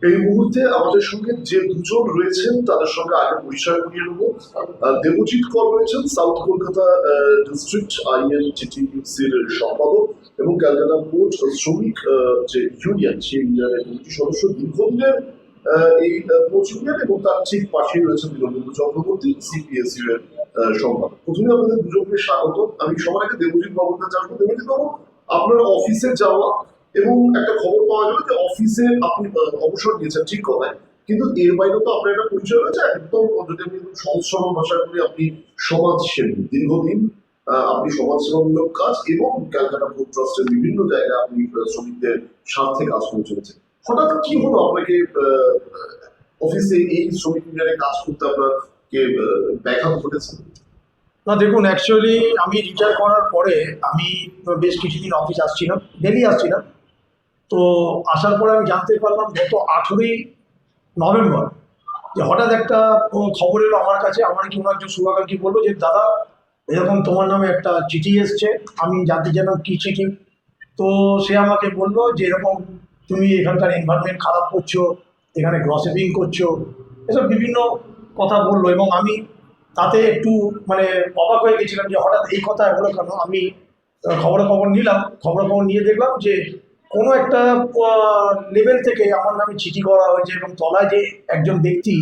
এই মুহূর্তে আমাদের সঙ্গে যে দুজন রয়েছেন তাদের সঙ্গে আগে পরিচয় করিয়ে নেবো। দেবজিৎ কর রয়েছেন সাউথ কলকাতা ডিস্ট্রিক্ট আইএনটিটিইউসির সম্পাদক এবং ক্যালকাটা পোর্ট শ্রমিক যে ইউনিয়ন সেই ইউনিয়নের কমিটি সদস্য দীর্ঘদিনের এই পোর্ট ইউনিয়ন, এবং তার ঠিক পাশেই রয়েছেন দীনবন্ধু চক্রবর্তী সিপিএসইউ এর সম্পাদক। প্রথমে আপনাদের দুজনকে স্বাগত। আমি সবার আগে দেবজিৎ বাবুর কাছে আসবো। দেবজিৎ বাবু, আপনার অফিসে যাওয়া এবং একটা খবর পাওয়া গেল যে অফিসে আপনি অবসর নিয়েছেন, ঠিক কথায়, কিন্তু এর বাইরে তো আপনার একটা পরিচয় রয়েছে একদম, যদি আমি একদম সহজ সরল ভাষায় বলি, আপনি সমাজসেবী। দীর্ঘদিন আপনি সমাজসেবামূলক কাজ এবং ক্যালকাটা পোর্ট ট্রাস্টের বিভিন্ন জায়গায় আপনি শ্রমিকদের স্বার্থে কাজ করে চলেছেন। হঠাৎ কি হলো আপনাকে অফিসে এই শ্রমিক ইউনিয়নে কাজ করতে আপনাকে ব্যাঘাত ঘটেছে? না দেখুন, অ্যাকচুয়ালি আমি রিটায়ার করার পরে আমি বেশ কিছুদিন অফিস আসছিলাম, ডেলি আসছিলাম। তো আসার পরে আমি জানতে পারলাম গত 18ই নভেম্বর যে হঠাৎ একটা খবর এলো আমার কাছে। আমার কোনো একজন শুভাকাঙ্ক্ষী বললো যে দাদা, এরকম তোমার নামে একটা চিঠি এসছে। আমি জানতে চাইলাম কী চিঠি। তো সে আমাকে বললো যে এরকম তুমি এখানকার এনভায়রনমেন্ট খারাপ করছো, এখানে গ্রসিপিং করছো, এসব বিভিন্ন কথা বললো। এবং আমি তাতে একটু মানে অবাক হয়ে গেছিলাম যে হঠাৎ এই কথা হলো কেন। আমি খবর নিলাম, খবর নিয়ে দেখলাম যে কোনো একটা লেভেল থেকে আমার নামে চিঠি করা হয়েছে এবং তলায় যে একজন ব্যক্তি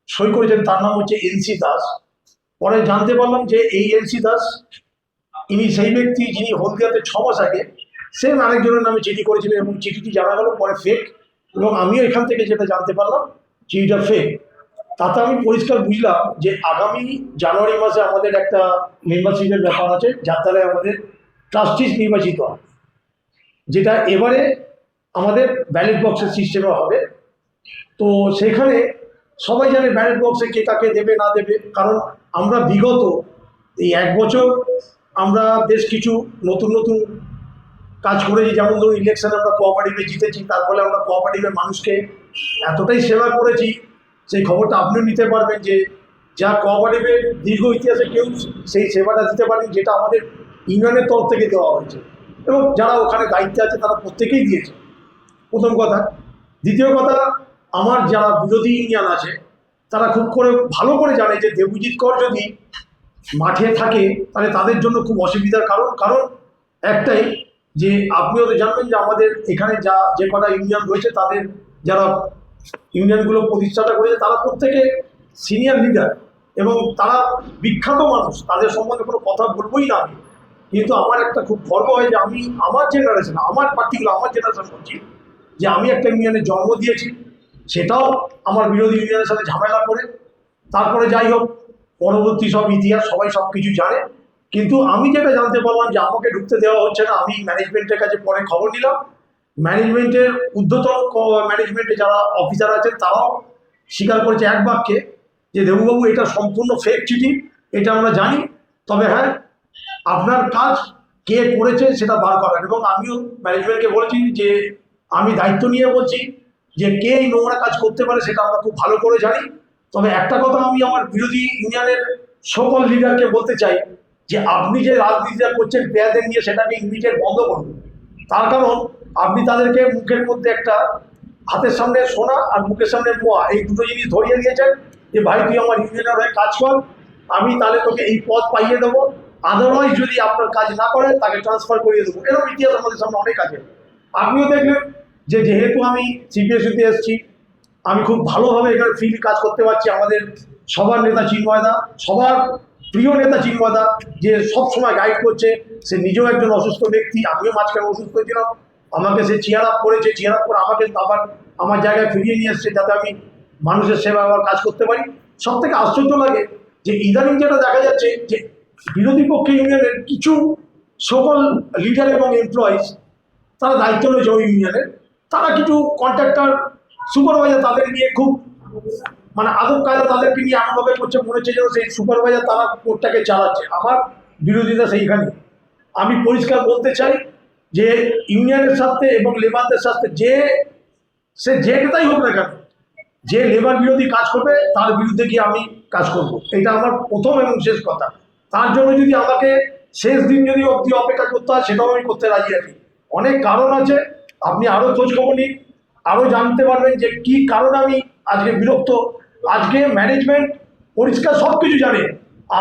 সই করেছেন তার নাম হচ্ছে এনসি দাস। পরে জানতে পারলাম যে এই এনসি দাস ইনি সেই ব্যক্তি যিনি হলদিয়াতে 6 মাস আগে সেম আরেকজনের নামে চিঠি করেছিলেন এবং চিঠিটি জানা গেল পরে ফেক। এবং আমিও এখান থেকে যেটা জানতে পারলাম চিঠিটা ফেক। তাতে আমি পরিষ্কার বুঝলাম যে আগামী জানুয়ারি মাসে আমাদের একটা মেম্বারশিপের ব্যাপার আছে, যার দ্বারা আমাদের ট্রাস্টিস নির্বাচিত হয়, যেটা এবারে আমাদের ব্যালট বক্সের সিস্টেমে হবে। তো সেখানে সবাই জানে ব্যালট বক্সে কে কাকে দেবে না দেবে, কারণ আমরা বিগত এই 1 বছর আমরা বেশ কিছু নতুন নতুন কাজ করেছি। যেমন ধরুন, ইলেকশনে আমরা কোঅপারেটিভে জিতেছি, তার ফলে আমরা কোঅপারেটিভের মানুষকে এতটাই সেবা করেছি, সেই খবরটা আপনিও নিতে পারবেন যে যা কোঅপারেটিভের দীর্ঘ ইতিহাসে কেউ সেই সেবাটা দিতে পারেন, যেটা আমাদের ইউনিয়নের তরফ থেকে দেওয়া হয়েছে। এবং যারা ওখানে দায়িত্বে আছে তারা প্রত্যেকেই দিয়েছে, প্রথম কথা। দ্বিতীয় কথা, আমার যারা বিরোধী ইউনিয়ন আছে তারা খুব করে ভালো করে জানে যে দেবজিৎ কর যদি মাঠে থাকে তাহলে তাদের জন্য খুব অসুবিধার কারণ একটাই, যে আপনিও তো জানবেন যে আমাদের এখানে যে কটা ইউনিয়ন রয়েছে তাদের যারা ইউনিয়নগুলো প্রতিষ্ঠাতা করেছে তারা প্রত্যেকে সিনিয়র লিডার এবং তারা বিখ্যাত মানুষ, তাদের সম্বন্ধে কোনো কথা বলবোই না আমি। কিন্তু আমার একটা খুব গর্ব হয় যে আমি আমার জেনারেশন, আমার জেনারেশন বলছি, যে আমি একটা ইউনিয়নের জন্ম দিয়েছি, সেটাও আমার বিরোধী ইউনিয়নের সাথে ঝামেলা করে। তারপরে যাই হোক, পরবর্তী সব ইতিহাস সবাই সব কিছু জানে। কিন্তু আমি যেটা জানতে পারলাম যে আমাকে ঢুকতে দেওয়া হচ্ছে না। আমি ম্যানেজমেন্টের কাছে পরে খবর নিলাম। ম্যানেজমেন্টের ঊর্ধ্বতন ম্যানেজমেন্টে যারা অফিসার আছেন তারাও স্বীকার করেছে এক বাক্যে যে দেবুবাবু, এটা সম্পূর্ণ ফেক চিঠি, এটা আমরা জানি। তবে হ্যাঁ, আপনার কাজ কে করেছে সেটা বার করার। এবং আমিও ম্যানেজমেন্টকে বলেছি যে আমি দায়িত্ব নিয়ে বলছি যে কে এই নোংরা কাজ করতে পারে সেটা আমরা খুব ভালো করে জানি। তবে একটা কথা আমি আমার বিরোধী ইউনিয়নের সকল লিডারকে বলতে চাই যে আপনি যে রাজনীতিটা করছেন প্লেয়ারদের নিয়ে, সেটাকে ইমিডিয়েট বন্ধ করুন। তার কারণ আপনি তাদেরকে মুখের মধ্যে একটা, হাতের সামনে সোনা আর মুখের সামনে মোয়া, এই দুটো জিনিস ধরিয়ে দিয়েছেন যে ভাই তুই আমার ইউনিয়নের হয়ে কাজ কর, আমি তাহলে তোকে এই পদ পাইয়ে দেবো, আদারওয়াইজ যদি আপনার কাজ না করে তাকে ট্রান্সফার করিয়ে দেবো। এরকম ইতিহাস আমাদের সামনে অনেক আছে। আপনিও দেখলেন যে যেহেতু আমি সিপিএসইতে এসেছি, আমি খুব ভালোভাবে এখানে ফ্রিলি কাজ করতে পারছি। আমাদের সবার নেতা চিন্ময়দা, সবার প্রিয় নেতা চিন্ময়দা, যে সব সময় গাইড করছে। সে নিজেও একজন অসুস্থ ব্যক্তি, আমিও মাঝখানে অসুস্থ ছিলাম, আমাকে সে চেয়ার আপ করেছে, চেয়ার আপ করে আমাকে আবার আমার জায়গায় ফিরিয়ে নিয়ে এসছে যাতে আমি মানুষের সেবা আবার কাজ করতে পারি। সব থেকে আশ্চর্য লাগে যে ইদানিং যেটা দেখা যাচ্ছে যে বিরোধী পক্ষে ইউনিয়নের কিছু সকল লিডার এবং এমপ্লয়িজ তারা দায়িত্ব রয়েছে ওই ইউনিয়নের, তারা কিছু কন্ট্রাক্টর সুপারভাইজার তাদের নিয়ে খুব মানে আদব কায়দা তাদেরকে নিয়ে এমনভাবে করছে, মনে হচ্ছে যেন সেই সুপারভাইজার তারা কোর্টটাকে চালাচ্ছে। আমার বিরোধিতা সেইখানে। আমি পরিষ্কার বলতে চাই যে ইউনিয়নের সাথে এবং লেবারদের সাথে সে যে নেতাই হোক না কেন, যে লেবার বিরোধী কাজ করবে তার বিরুদ্ধে গিয়ে আমি কাজ করব। এটা আমার প্রথম এবং শেষ কথা। তার জন্য যদি আমাকে শেষ দিন যদি অবধি অপেক্ষা করতে হয় সেটাও আমি করতে রাজি আছি। অনেক কারণ আছে, আপনি আরও খোঁজ খবর নিন। আরো জানতে পারবেন যে কি কারণে আমি আজকে বিরক্ত। আজকে ম্যানেজমেন্ট পরিষ্কার সবকিছু জানে।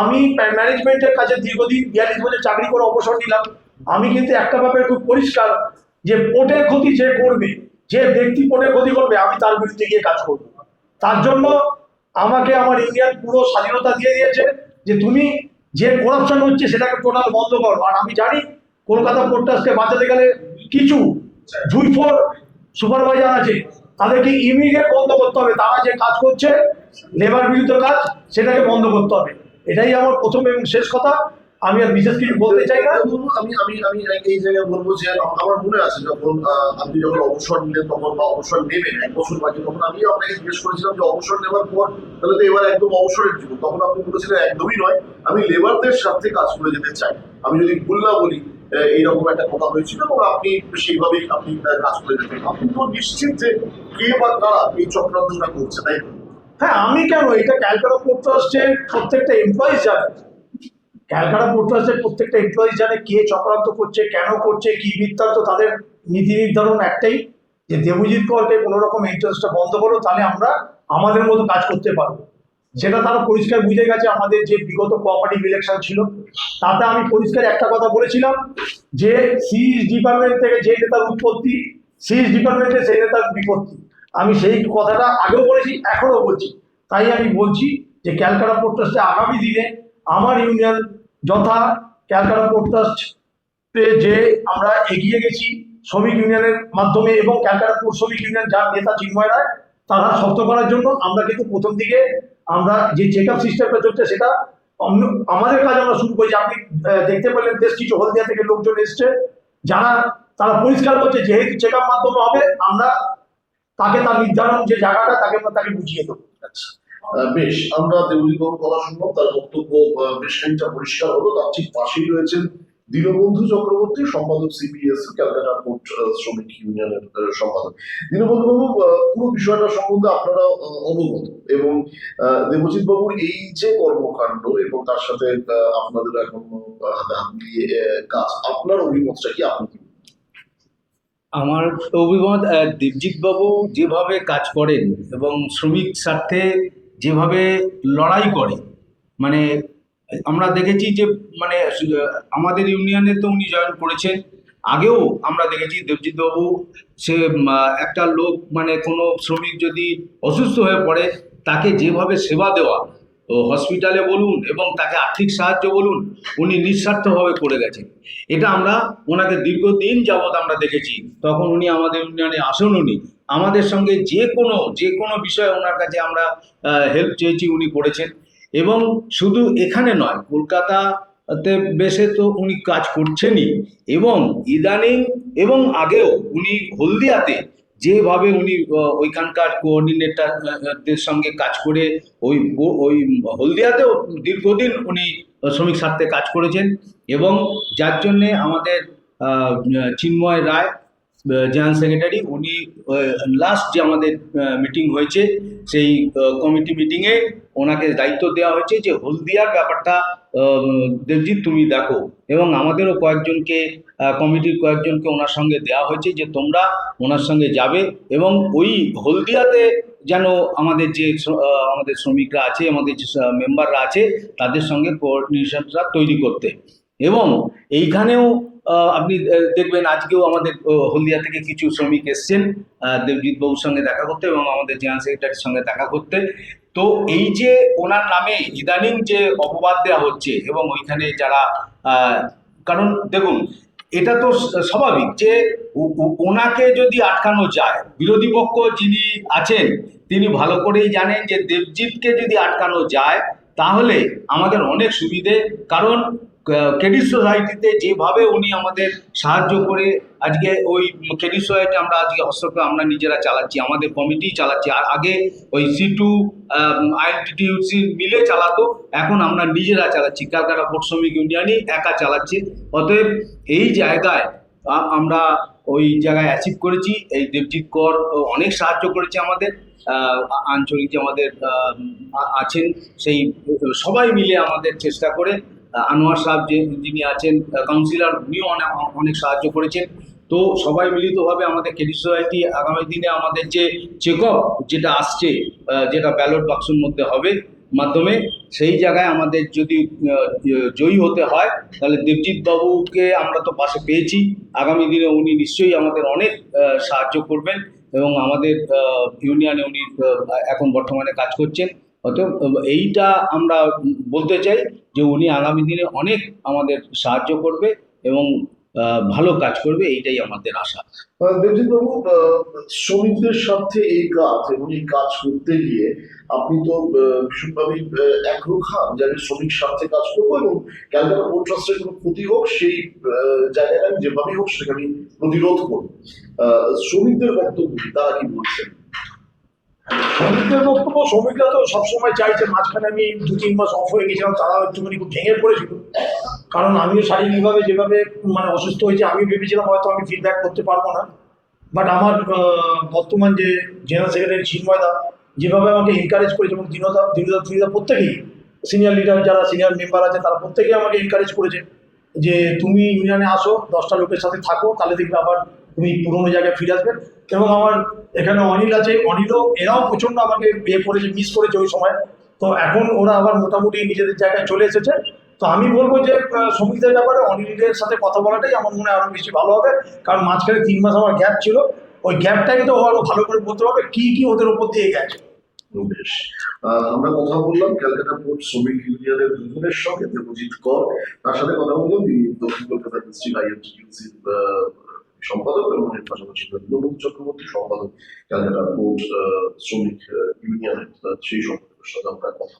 আমি ম্যানেজমেন্টের কাছে দীর্ঘদিন 42 বছর চাকরি করে অবসর নিলাম। আমি কিন্তু একটা ব্যাপারে খুব পরিষ্কার, যে পোটের ক্ষতি যে করবে, যে ব্যক্তি পোটের ক্ষতি করবে, আমি তার বিরুদ্ধে গিয়ে কাজ করবো। তার জন্য আমাকে আমার ইউনিয়ন পুরো স্বাধীনতা দিয়ে দিয়েছে যে তুমি যে করাপশন হচ্ছে সেটাকে টোটাল বন্ধ করো। আর আমি জানি কলকাতা পোর্ট ট্রাস্টকে বাঁচাতে গেলে কিছু জুইফোর সুপারভাইজার আছে, তাদেরকে ইমিডিয়েট বন্ধ করতে হবে। তারা যে কাজ করছে লেবার বিরুদ্ধে কাজ, সেটাকে বন্ধ করতে হবে। এটাই আমার প্রথম এবং শেষ কথা। আমি আর বিশেষ কিছু বলতে চাই না। আমি আমি আমি এই জায়গায় বলবো যে আমার মনে আছে যখন আপনি যখন অবসর নিলেন তখন বা অবসর নেবেন 1 বছর বাকি, তখন আমিও আপনাকে জিজ্ঞেস করেছিলাম যে অবসর নেওয়ার পর তাহলে তো এবার একদম অবসরের জীবন। তখন আপনি বলেছিলেন একদমই নয়, আমি লেবারদের সাথে কাজ করে যেতে চাই। আমি যদি ভুল না বলি এইরকম একটা কথা হয়েছিল এবং আপনি সেইভাবেই আপনি কাজ করে যেতেন। আপনি তো নিশ্চিত যে কে বা কারা এই চক্রান্তটা করছে, তাই না? হ্যাঁ, আমি কেন, এটা ক্যালকাটা পোর্ট ট্রাস্টের প্রত্যেকটা এমপ্লয়িজ জানে। ক্যালকাটা পোর্ট ট্রাস্টের প্রত্যেকটা এমপ্লয়িজ জানে কে চক্রান্ত করছে, কেন করছে, কি বৃত্তান্ত। তাদের নীতি নির্ধারণ একটাই, যে দেবজিৎ করকে কোনো রকম ইন্টারেস্টটা বন্ধ করো, তাহলে আমরা আমাদের মতো কাজ করতে পারবো। সেটা তারা পরিষ্কার বুঝে গেছে। আমাদের যে বিগত কোঅপারেটিভ ইলেকশন ছিল, তাতে আমি পরিষ্কার একটা কথা বলেছিলাম যে সিইস ডিপার্টমেন্ট থেকে যে নেতার উৎপত্তি, সিইস ডিপার্টমেন্টে সেই নেতার বিপত্তি। আমি সেই কথাটা আগেও বলেছি, এখনো বলছি। তাই আমি বলছি যে ক্যালকাটা পোর্ট ট্রাস্টে আগামী দিনে আমার ইউনিয়ন যথা ক্যালকাটা পোর্ট ট্রাস্টে যে আমরা এগিয়ে গেছি শ্রমিক ইউনিয়নের মাধ্যমে, এবং ক্যালকাটা পোর্ট শ্রমিক ইউনিয়ন যার নেতা চিন্ময় রায়, তারা শক্ত করার জন্য আমরা কিন্তু প্রথম দিকে আমরা যে চেক আপ সিস্টেমটা চলছে সেটা আমাদের কাজ আমরা শুরু করেছি। আপনি দেখতে পেলেন বেশ কিছু হলদিয়া থেকে লোকজন এসছে, যারা তারা পরিষ্কার করছে যেহেতু চেক আপ মাধ্যমে হবে, আমরা তাকে তার নির্ধারণ যে জায়গাটা তাকে বুঝিয়ে দেবো। আচ্ছা, বেশ, আমরা দেবজিৎ বাবুর কথা শুনলাম, তার বক্তব্য বেশ খানিকটা পরিষ্কার হলো। তার ঠিক পাশেই রয়েছেন দীনবন্ধু চক্রবর্তী, সম্পাদক সিপিএস ক্যালকাটা পোর্ট শ্রমিক ইউনিয়নের সম্পাদক। দীনবন্ধু বাবু, পুরো বিষয়টা সম্বন্ধে আপনারা অবগত, এবং দেবজিৎ বাবুর এই যে কর্মকাণ্ড এবং তার সাথে আপনাদের এখন হাতে হাত মিলিয়ে কাজ, আপনার অভিমতটা কি? আপনি কি? আমার অভিমত, দেবজিৎ বাবু যেভাবে কাজ করেন এবং শ্রমিক স্বার্থে যেভাবে লড়াই করে, মানে আমরা দেখেছি যে মানে আমাদের ইউনিয়নে তো উনি জয়েন করেছেন, আগেও আমরা দেখেছি দেবজিৎ বাবু সে একটা লোক, মানে কোনো শ্রমিক যদি অসুস্থ হয়ে পড়ে তাকে যেভাবে সেবা দেওয়া, ও হসপিটালে বলুন এবং তাকে আর্থিক সাহায্য বলুন, উনি নিঃস্বার্থভাবে করে গেছেন। এটা আমরা ওনাকে দীর্ঘদিন যাবৎ আমরা দেখেছি। তখন উনি আমাদের ইউনিয়নে আসেন, উনি আমাদের সঙ্গে যে কোনো বিষয়ে ওনার কাছে আমরা হেল্প চেয়েছি, উনি করেছেন। এবং শুধু এখানে নয়, কলকাতাতে বেশে তো উনি কাজ করছেনই, এবং ইদানিং এবং আগেও উনি হলদিয়াতে যেভাবে উনি ওইখানকার কোঅর্ডিনেটরদের সঙ্গে কাজ করে ওই হলদিয়াতেও দীর্ঘদিন উনি শ্রমিক স্বার্থে কাজ করেছেন। এবং যার জন্যে আমাদের চিন্ময় রায় জেনারেল সেক্রেটারি, উনি লাস্ট যে আমাদের মিটিং হয়েছে সেই কমিটি মিটিংয়ে ওনাকে দায়িত্ব দেওয়া হয়েছে যে হলদিয়ার ব্যাপারটা দেবজিৎ তুমি দেখো, এবং আমাদেরও কয়েকজনকে কমিটির কয়েকজনকে ওনার সঙ্গে দেওয়া হয়েছে যে তোমরা ওনার সঙ্গে যাবে এবং ওই হলদিয়াতে যেন আমাদের যে আমাদের শ্রমিকরা আছে, আমাদের যে মেম্বাররা আছে, তাদের সঙ্গে কোঅর্ডিনেশনটা তৈরি করতে। এবং এইখানেও আপনি দেখবেন আজকেও আমাদের হলদিয়া থেকে কিছু শ্রমিক এসছেন দেবজিৎ বাবুর সঙ্গে দেখা করতে এবং আমাদের জেনারেল সেক্রেটারির সঙ্গে দেখা করতে। তো এই যে ওনার নামে ইদানিং যে অপবাদ দেওয়া হচ্ছে, এবং ওইখানে যারা কারণ দেখুন, এটা তো স্বাভাবিক যে ওনাকে যদি আটকানো যায়, বিরোধী পক্ষ যিনি আছেন তিনি ভালো করেই জানেন যে দেবজিৎকে যদি আটকানো যায় তাহলে আমাদের অনেক সুবিধে। কারণ ক্রেডিট সোসাইটিতে যেভাবে উনি আমাদের সাহায্য করে, আজকে ওই ক্রেডিট সোসাইটি আমরা আজকে হস্তক্ষেপ আমরা নিজেরা চালাচ্ছি, আমাদের কমিটি চালাচ্ছি। আর আগে ওই C2 INTTUC মিলে চালাতো, এখন আমরা নিজেরা চালাচ্ছি, ক্যালকাটা পোর্ট শ্রমিক ইউনিয়নই একা চালাচ্ছে। অতএব এই জায়গায় আমরা ওই জায়গায় অ্যাচিভ করেছি। এই দেবজিৎ কর অনেক সাহায্য করেছে আমাদের, আঞ্চলিক যে আমাদের আছেন সেই সবাই মিলে আমাদের চেষ্টা করে, আনোয়ার সাহেব যিনি আছেন কাউন্সিলর, উনিও অনেক সাহায্য করেছেন। তো সবাই মিলিতভাবে আমাদের ক্রেডিট সোসাইটি আগামী দিনে আমাদের যে চেকআপ যেটা আসছে, যেটা ব্যালট বাক্সের মধ্যে হবে মাধ্যমে, সেই জায়গায় আমাদের যদি জয়ী হতে হয় তাহলে দেবজিৎ বাবুকে আমরা তো পাশে পেয়েছি, আগামী দিনে উনি নিশ্চয়ই আমাদের অনেক সাহায্য করবেন এবং আমাদের ইউনিয়নে উনি এখন বর্তমানে কাজ করছেন। অতএব এইটা আমরা বলতে চাই যে উনি আগামী দিনে অনেক আমাদের সাহায্য করবে এবং ভালো কাজ করবে, এইটাই আমাদের আশা। দেবজিৎ বাবু, শ্রমিকদের সাথে এই কাজ এবং এই কাজ করতে গিয়ে আপনি তো ভীষণভাবে একরোখা যাদের শ্রমিক স্বার্থে কাজ করবো এবং ক্যালকাটা পোর্ট ট্রাস্টের কোনো ক্ষতি হোক সেই জায়গায় আমি যেভাবেই হোক সেটাকে আমি প্রতিরোধ করবো। শ্রমিকদের বক্তব্য কি? তারা কি বলছেন? শ্রমিকদের বক্তব্য, শ্রমিকরা তো সবসময় চাইছে, মাঝখানে আমি 2-3 মাস অফ হয়ে গেছিলাম, তারাও একটুখানি খুব ভেঙে পড়েছিল, কারণ আমিও শারীরিকভাবে যেভাবে মানে অসুস্থ হয়েছে, আমি ভেবেছিলাম হয়তো আমি ফিডব্যাক করতে পারবো না। বাট আমার বর্তমান যে জেনারেল সেক্রেটারি চিন্ময়দা যেভাবে আমাকে এনকারেজ করেছে, এবং দিনদা প্রত্যেকেই সিনিয়র লিডার যারা সিনিয়র মেম্বার আছে তারা প্রত্যেকেই আমাকে এনকারেজ করেছে যে তুমি ইউনিয়নে আসো, 10টা লোকের সাথে থাকো, তাহলে দেখবে আবার তুমি পুরোনো জায়গায় ফিরে আসবে। এবং আমার এখানে অনিল আছে, অনিলও এরাও প্রচণ্ড আমাকে করেছে, মিস করেছে ওই সময়। তো এখন ওরা আবার মোটামুটি নিজেদের জায়গায় চলে এসেছে। তো আমি বলবো যে শ্রমিকদের ব্যাপারে অনিলের সাথে কথা বলাটাই আমার মনে হয় আরো বেশি ভালো হবে, কারণ মাঝখানে 3 মাস আমার গ্যাপ ছিল, ওই গ্যাপটাই তো আরো ভালো করে বলতে পারবে কি কি ওদের উপর দিয়ে গেছে। বেশ, আমরা কথা বললাম ক্যালকাটা পোর্ট শ্রমিক ইউনিয়নের দুজনের সঙ্গে, দেবজিৎ কর, তার সাথে কথা বললাম তিনি দক্ষিণ কলকাতা ডিস্ট্রিক্ট আইএনটিইউসির সম্পাদক এবং এর পাশাপাশি নবীন চক্রবর্তী সম্পাদক ক্যালকাটা পোর্ট শ্রমিক ইউনিয়নের, সেই সম্পাদকের সাথে আমরা কথা